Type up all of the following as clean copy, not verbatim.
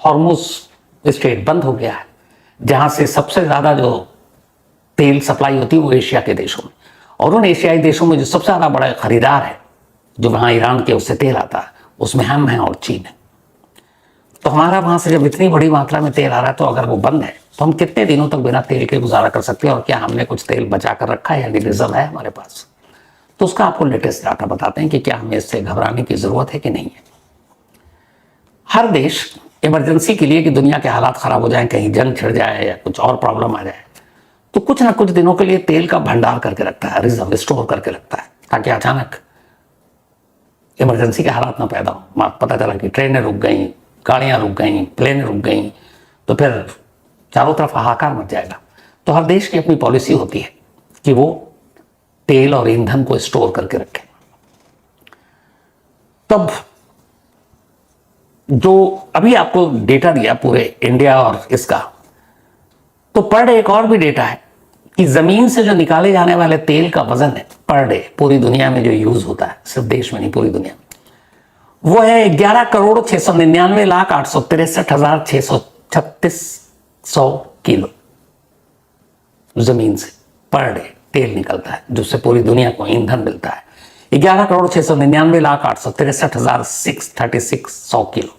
Hormuz strait बंद हो गया है, जहां से सबसे ज्यादा जो तेल सप्लाई होती है वो एशिया के देशों में, और उन एशियाई देशों में जो सबसे ज्यादा बड़ा खरीदार है, जो वहां ईरान के उससे तेल आता है, उसमें हम हैं और चीन है। तो हमारा वहां से जब इतनी बड़ी मात्रा में तेल आ रहा है, तो अगर वो बंद है तो हम कितने दिनों तक बिना तेल के गुजारा कर सकते हैं, और क्या हमने कुछ तेल बचा कर रखा है, यानी रिजर्व है हमारे पास। तो उसका आपको लेटेस्ट डाटा बताते हैं कि क्या हमें इससे घबराने की जरूरत है कि नहीं है। हर देश इमरजेंसी के लिए कि दुनिया के हालात खराब हो जाए, कहीं जंग छिड़ जाए या कुछ और प्रॉब्लम आ जाए, तो कुछ ना कुछ दिनों के लिए तेल का भंडार करके रखता है, रिजर्व स्टोर करके रखता है, ताकि अचानक इमरजेंसी के हालात ना पैदा हो। पता चला कि ट्रेनें रुक गई, गाड़ियां रुक गई, प्लेनें रुक गई, तो फिर चारों तरफ हाहाकार मच जाएगा। तो हर देश की अपनी पॉलिसी होती है कि वो तेल और ईंधन को स्टोर करके रखे। तब जो अभी आपको डेटा दिया पूरे इंडिया और इसका, तो पर डे एक और भी डेटा है कि जमीन से जो निकाले जाने वाले तेल का वजन है पर डे पूरी दुनिया में जो यूज होता है, सिर्फ देश में नहीं पूरी दुनिया में, वो है 11,699,863,636 किलो जमीन से पर डे तेल निकलता है, जिससे पूरी दुनिया को ईंधन मिलता है। 11,699,863,636 किलो,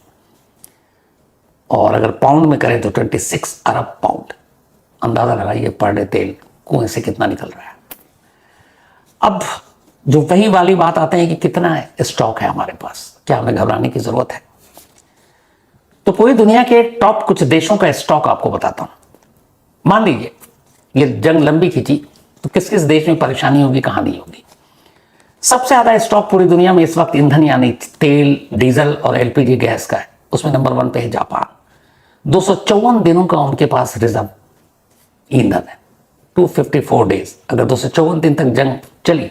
और अगर पाउंड में करें तो 26 अरब पाउंड। अंदाजा लगाइए पर डे तेल कुएं से कितना निकल रहा है। अब जो वही वाली बात आते हैं कि कितना स्टॉक है हमारे पास, क्या हमें घबराने की जरूरत है। तो पूरी दुनिया के टॉप कुछ देशों का स्टॉक आपको बताता हूं। मान लीजिए ये जंग लंबी खींची तो किस किस देश में परेशानी होगी, कहां नहीं होगी। सबसे ज्यादा स्टॉक पूरी दुनिया में इस वक्त ईंधन यानी तेल, डीजल और एलपीजी गैस का है। उसमें नंबर 1 पे है जापान। 254 दिनों का उनके पास रिजर्व ईंधन है, 254 डेज। अगर 254 दिन तक जंग चली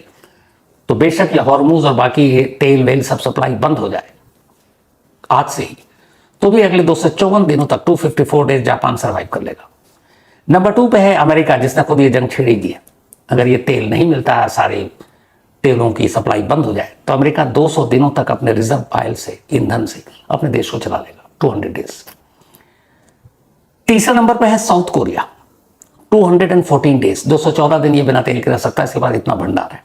तो बेशक ये हॉर्मुज और बाकी तेल वेल सब सप्लाई बंद हो जाए आज से ही, तो भी अगले 254 दिनों तक 254 डेज जापान सर्वाइव कर लेगा। नंबर 2 पे है अमेरिका, जिसने खुद ये जंग छेड़ी दी है। अगर ये तेल नहीं मिलता है, सारे तेलों की सप्लाई बंद हो जाए, तो अमेरिका 200 दिनों तक अपने रिजर्व ऑयल से, ईंधन से अपने देश को चला लेगा, 200 डेज। तीसरे नंबर पे है साउथ कोरिया, 214 डेज, 214 दिन ये बिना तेल के रह सकता है, इसके बाद इतना भंडार है।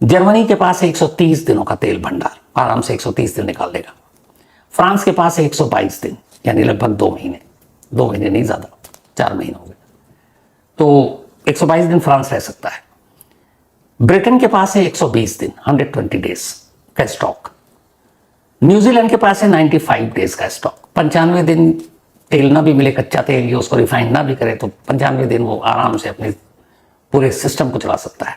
जर्मनी के पास है 130 दिनों का तेल भंडार, आराम से 130 दिन निकाल लेगा। फ्रांस के पास है 122 दिन, यानी लगभग 2 महीने, 2 महीने नहीं ज्यादा, 4 महीने हो गए, तो 122 दिन फ्रांस रह सकता है। ब्रिटेन के पास है 120 दिन, 120 डेज का स्टॉक। न्यूजीलैंड के पास है 95 डेज का स्टॉक। 95 दिन तेल ना भी मिले, कच्चा तेल, या उसको रिफाइंड ना भी करे, तो 95 दिन वो आराम से अपने पूरे सिस्टम को चला सकता है।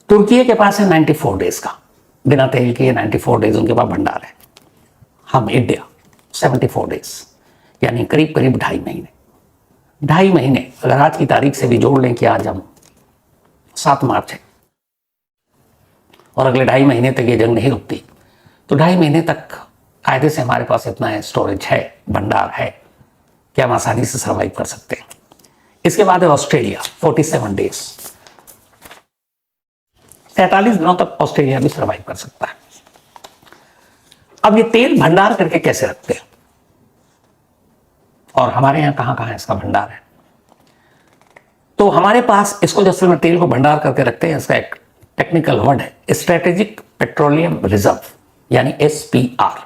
तुर्की के पास है 94 डेज का, बिना तेल के 94 डेज उनके पास भंडार है। हम इंडिया 74 डेज, यानी करीब करीब 2.5 महीने। 2.5 महीने अगर आज की तारीख से भी जोड़ लें कि आज हम 7 मार्च है और अगले 2.5 महीने तक ये जंग नहीं रुकती, तो 2.5 महीने तक कायदे से हमारे पास इतना स्टोरेज है, भंडार है कि हम आसानी से सर्वाइव कर सकते हैं। इसके बाद है ऑस्ट्रेलिया, 47 डेज, 43 दिनों तक ऑस्ट्रेलिया भी सर्वाइव कर सकता है। अब ये तेल भंडार करके कैसे रखते हैं, और हमारे यहां कहां कहां इसका भंडार है। तो हमारे पास इसको जैसे में तेल को भंडार करके रखते हैं, इसका एक टेक्निकल वर्ड है स्ट्रेटेजिक पेट्रोलियम रिजर्व, यानी SPR।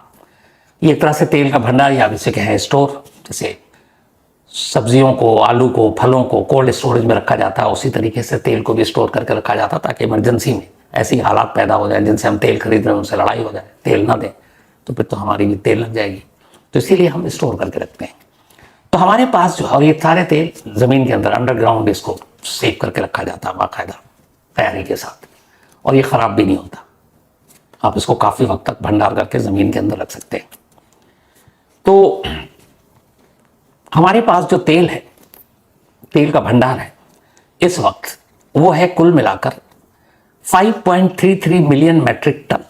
ये एक तरह से तेल का भंडार, या इसे कहें स्टोर। जैसे सब्जियों को, आलू को, फलों को कोल्ड स्टोरेज में रखा जाता है, उसी तरीके से तेल को भी स्टोर करके रखा जाता, ताकि इमरजेंसी में ऐसी हालात पैदा हो जाए जिनसे हम तेल खरीद रहे हैं उनसे लड़ाई हो जाए, तेल ना दें तो फिर तो हमारी भी तेल लग जाएगी। तो इसीलिए हम स्टोर करके रखते हैं। तो हमारे पास जो, और ये सारे तेल जमीन के अंदर अंडरग्राउंड इसको सेव करके रखा जाता है बाकायदा तैयारी के साथ, और ये खराब भी नहीं होता। आप इसको काफी वक्त तक भंडार करके जमीन के अंदर रख सकते हैं। तो हमारे पास जो तेल है, तेल का भंडार है इस वक्त, वो है कुल मिलाकर 5.33 मिलियन मैट्रिक टन,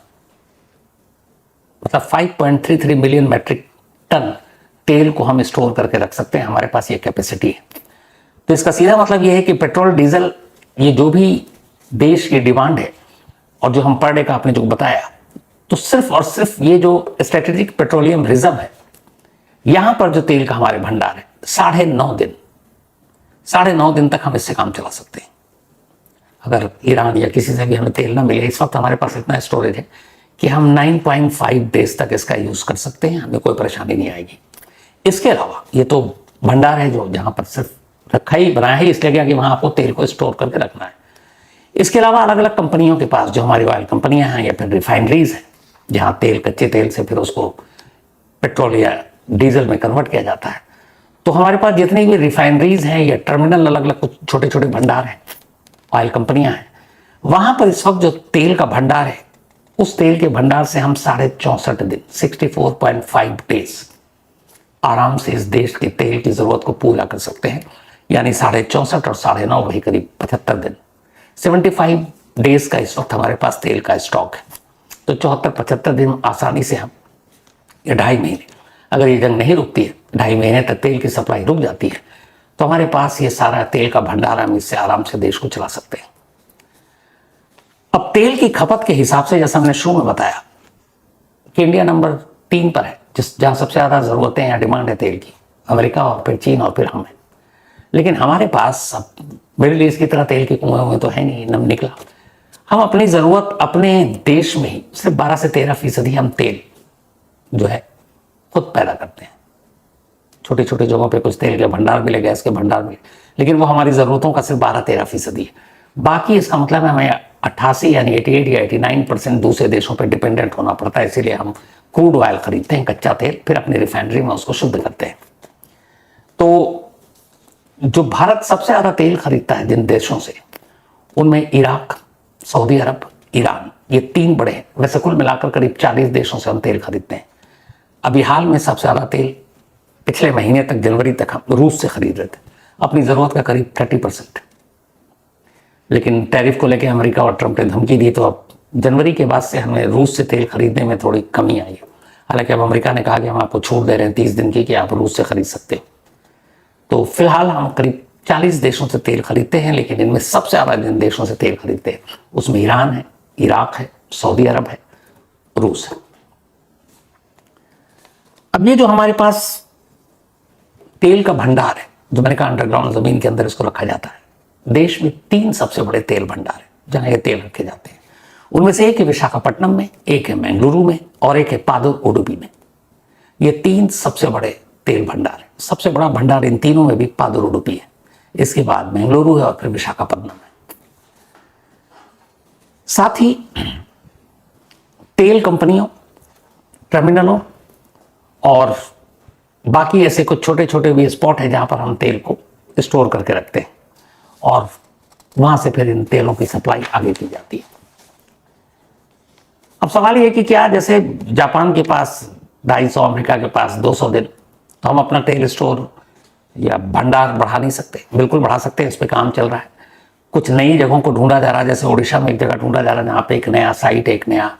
मतलब 5.33 मिलियन मैट्रिक टन तेल को हम स्टोर करके रख सकते हैं। हमारे पास ये कैपेसिटी है। तो इसका सीधा मतलब ये है कि पेट्रोल, डीजल, ये जो भी देश की डिमांड है और जो हम पर डे का आपने जो बताया, तो सिर्फ और सिर्फ ये जो स्ट्रेटेजिक पेट्रोलियम रिजर्व है, यहां पर जो तेल का हमारे भंडार है 9.5 दिन तक हम इससे काम चला सकते हैं। अगर ईरान या किसी से भी हमें तेल ना मिले, इस वक्त हमारे पास इतना स्टोरेज है कि हम 9.5 डेज तक इसका यूज कर सकते हैं, हमें कोई परेशानी नहीं आएगी। इसके अलावा ये तो भंडार है जो जहां पर सिर्फ रखा ही बनाया है इसलिए क्या कि वहां आपको तेल को स्टोर करके रखना है। इसके अलावा अलग अलग कंपनियों के पास जो हमारी ऑयल कंपनियां हैं या फिर रिफाइनरीज हैं जहां तेल कच्चे तेल से फिर उसको पेट्रोल या डीजल में कन्वर्ट किया जाता है, तो हमारे पास जितनी भी रिफाइनरीज हैं या टर्मिनल अलग अलग कुछ छोटे छोटे भंडार हैं, ऑयल कंपनियां हैं, वहां पर इस वक्त जो तेल का भंडार है उस तेल के भंडार से हम 64.5 दिन 64.5 डेज आराम से इस देश के तेल की जरूरत को पूरा कर सकते हैं। यानी 64.5 और 9.5 वही करीब 75 दिन 75 डेज का इस वक्त हमारे पास तेल का स्टॉक है। तो 74-75 दिन आसानी से हम या 2.5 महीने, अगर ये जंग नहीं रुकती है 2.5 महीने तक तेल की सप्लाई रुक जाती है, तो हमारे पास ये सारा तेल का भंडार हम इससे आराम से देश को चला सकते हैं। अब तेल की खपत के हिसाब से जैसा हमने शुरू में बताया कि इंडिया नंबर 3 पर है जहां सबसे ज्यादा जरूरतें या डिमांड है तेल की, अमेरिका और फिर चीन और फिर हम है। लेकिन हमारे पास अब मिडिल ईस्ट की तरह तेल के कुएं हुए तो है नहीं, नम निकला। हम अपनी जरूरत अपने देश में ही सिर्फ 12 से 13% हम तेल जो है खुद पैदा करते हैं। छोटी छोटी जगहों पे कुछ तेल के भंडार मिले, गैस के भंडार मिले, लेकिन वो हमारी जरूरतों का सिर्फ 12-13% है। बाकी इसका मतलब है हमें 88 यानी 88 या 89% दूसरे देशों पर डिपेंडेंट होना पड़ता है। इसीलिए हम क्रूड ऑयल खरीदते हैं, कच्चा तेल, फिर अपनी रिफाइनरी में उसको शुद्ध करते हैं। तो जो भारत सबसे ज्यादा तेल खरीदता है जिन देशों से, उनमें इराक, सऊदी अरब, ईरान, ये 3 बड़े हैं। वैसे कुल मिलाकर करीब 40 देशों से हम तेल खरीदते हैं। अभी हाल में सबसे ज्यादा तेल पिछले महीने तक, जनवरी तक, हम रूस से खरीद रहे थे, अपनी जरूरत का करीब 30%। लेकिन टैरिफ को लेकर अमेरिका और ट्रंप ने धमकी दी, तो अब जनवरी के बाद से हमें रूस से तेल खरीदने में थोड़ी कमी आई है। हालांकि अब अमेरिका ने कहा कि हम आपको छूट दे रहे हैं 30 दिन की कि आप रूस से खरीद सकते हो। तो फिलहाल हम करीब 40 देशों से तेल खरीदते हैं, लेकिन इनमें सबसे ज्यादा जिन देशों से तेल खरीदते हैं उसमें ईरान है, इराक है, सऊदी अरब है, रूस है। अब ये जो हमारे पास तेल का भंडार है, जो मैंने कहा अंडरग्राउंड जमीन के अंदर इसको रखा जाता है, देश में 3 सबसे बड़े तेल भंडार है जहां ये तेल रखे जाते हैं। उनमें से एक है विशाखापट्टनम में, एक है बेंगलुरु में और एक है पादुर उडुपी में। ये 3 सबसे बड़े तेल भंडार है। सबसे बड़ा भंडार इन तीनों में भी पादुर उडुपी है, इसके बाद बेंगलुरु है और फिर विशाखापट्टनम है। साथ ही तेल कंपनियों, टर्मिनलों और बाकी ऐसे कुछ छोटे छोटे भी स्पॉट है जहां पर हम तेल को स्टोर करके रखते हैं और वहां से फिर इन तेलों की सप्लाई आगे की जाती है। अब सवाल यह कि क्या जैसे जापान के पास 250, अमेरिका के पास 200 दिन, तो हम अपना तेल स्टोर या भंडार बढ़ा नहीं सकते? बिल्कुल बढ़ा सकते हैं, इस पे काम चल रहा है। कुछ नई जगहों को ढूंढा जा रहा है, जैसे ओडिशा में एक जगह ढूंढा जा रहा है जहाँ पे एक नया साइट, एक नया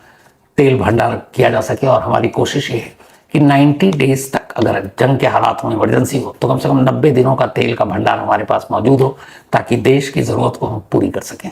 तेल भंडार किया जा सके। और हमारी कोशिश ये है कि 90 डेज तक अगर जंग के हालात हो, इमरजेंसी हो, तो कम से कम 90 दिनों का तेल का भंडार हमारे पास मौजूद हो, ताकि देश की जरूरत को हम पूरी कर सकें।